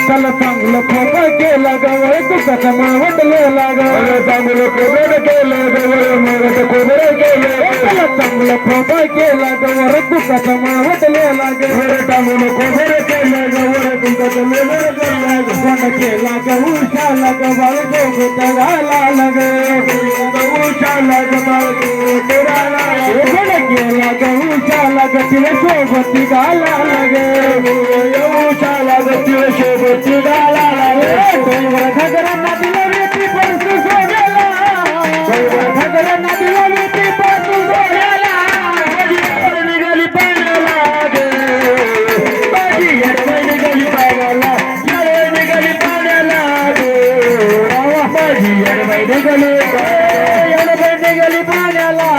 चला चांगलं खोबा केला गवळ तुझा मावटले लागल चांगलं खोबड केलं गवळ मगत खोबड केलं चला चांगलं खोबा केला गवळ तुझा मावटले लागल चांगलं खोबड केलं गवळ तुझा कोण केला गहुशाला गवळ गोगत घाला लग गहुशाला गवळ कोण केला गहुशाला गतीला सोबती घाला लग गहुशाला गतीला सोबती घाला घगरांना दिला रेती परसू सोडायला घगरांना दिला रेती परसू सोडायला निघाली पाण्याला माझी येडवै निघाली पाण्याला निघाली पाण्याला माझी येडवै निघाली पाण्याला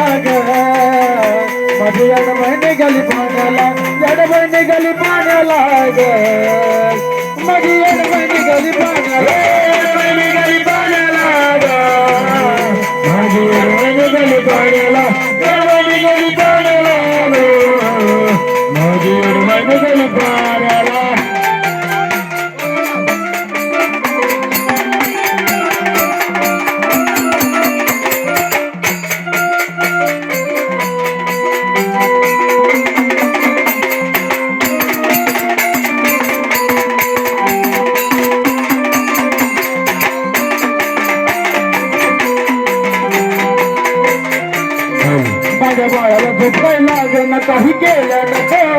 माझी येडवै निघाली पाण्याला येडवै निघाली पाण्याला माझी येडवै निघाली पाण्याला निघाली पाण्याला माझी येडवै निघाली पाण्याला येडवै निघाली पाण्याला माझी येडवै निघाली पाण्याला माझ्या बाळाला झोपाय लागेल ना काही केलं ना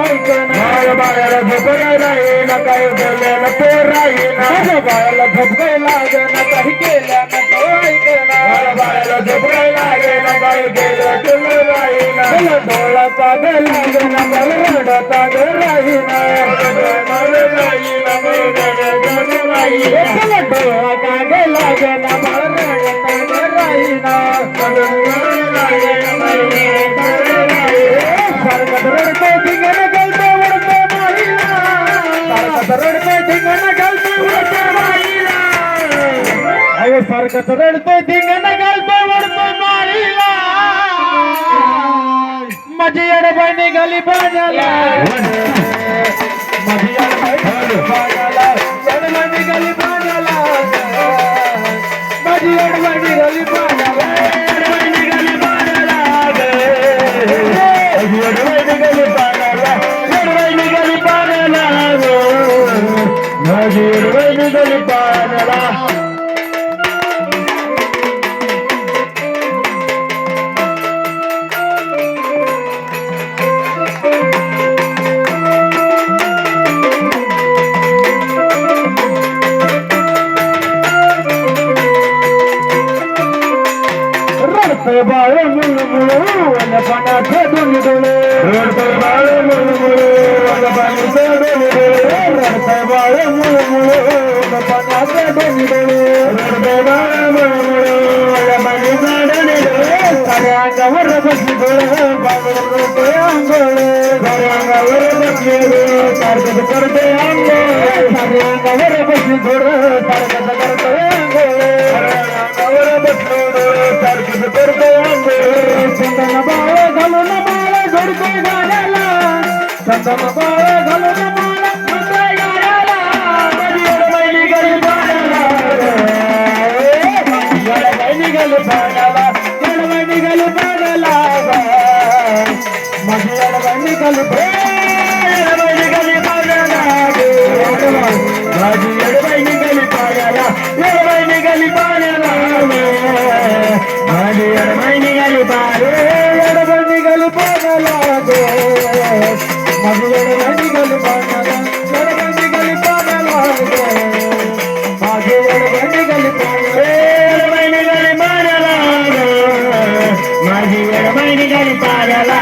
ऐकणं माझ्या बाळाला झोपाय राहील ना काही केलं ना तो राहील माझ्या बाळाला झोपाय लागेल ना काही केलं ना तो ऐकणं माझ्या बाळाला झोपाय लागेल ना काही केलं तो राहील मला डोळा पागल लागेल ना मला रडता ग राहील मला डोळा कागल लागेल ना मला रडता ग राहील रडते ठिंगण गलते वडते माळीला रडते ठिंगण गलते वडते माळीला अयो सारखं रडते ठिंगण गलते वडते माळीला माझी येडवै निघाली पाण्याला माझी येडवै निघाली पाण्याला येडवै निघाली पाण्याला माझी येडवै निघाली पाण्याला येडवै निघाली पाण्याला येडवै निघाली पाण्याला येडवै निघाली पाण्याला माझी येडवै निघाली पाण्याला रडतंय बाळ मुळमुळू आणि पाण्याचे दोन्ही डोळे रडतंय बाळ मुळमुळू आणि पाण्याचे दोन्ही डोळे रडतंय बाळ मुळमुळू आणि पाण्याचे दोन्ही डोळे रडतंय बाळ मुळमुळू आणि पाण्याचे दोन्ही डोळे साऱ्या अंगावर बसली डोळे बागड करते अंघोळ साऱ्या अंगावर बसली सारखं करते अंघोळ साऱ्या अंगावर बसली डोळे सारखं करते अंघोळ अंगावर बसली सारखं करते चंदन बाळ घालून माळ झोडते गाड्याला चंदन बाळ घालून माळ झोडते गाड्याला माझी येडवै निघाली पाण्याला येडवै निघाली पाण्याला येडवै निघाली पाण्याला माझी येडवै निघाली येडवै निघाली पाण्याला माझी येडवै निघाली पाण्याला येडवै निघाली पाण्याला माझी येडवै निघाली येडवै निघाली पाण्याला माझी येडवै निघाली पाण्याला येडवै निघाली पाण्याला माझी येडवै निघाली पाण्याला येडवै निघाली पाण्याला माझी येडवै निघाली पाण्याला